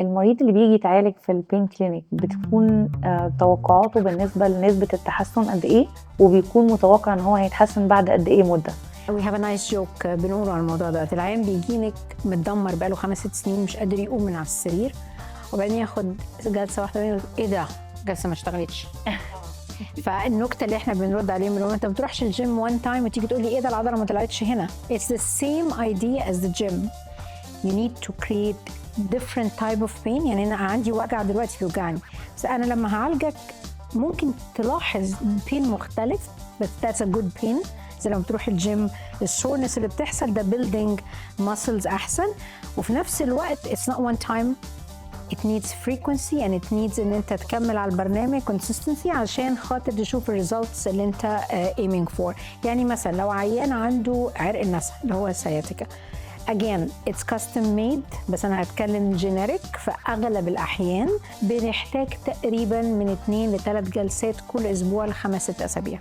المريض اللي بيجي يتعالج في البين كلينيك بتكون توقعاته بالنسبة لنسبة التحسن قد ايه، وبيكون متوقع ان هو هيتحسن بعد قد ايه مدة؟ We have a nice joke بنقوله على الموضوع ده. العيان بيجيلك متدمر بقاله 5-6 سنين مش قادر يقوم من على السرير، وبعدين ياخد جلسة واحدة يقول ايه ده؟ جلسة ما اشتغلتش. فالنكتة اللي احنا بنرد عليه من انت ما بتروحش الجيم one time وتيجي تقول لي ايه ده العضلة ما طلعتش هنا. It's the same idea as the gym. You need to create different type of pain. يعني انا عندي وجع دلوقتي بيوجعني، بس انا لما هعالجك ممكن تلاحظ pain مختلف، بس that's a good pain. زي لما بتروح الجيم السورنس اللي بتحصل ده building muscles احسن، وفي نفس الوقت it's not one time. It needs frequency and it needs ان انت تكمل على البرنامج consistency عشان خاطر تشوف الريزلتس اللي انت aiming for. يعني مثلا لو عيان عنده عرق النسا اللي هو السياتيكا، again it's custom made، بس انا هتكلم generic. في اغلب الاحيان بنحتاج تقريبا من 2 ل3 جلسات كل اسبوع ل5-6 اسابيع.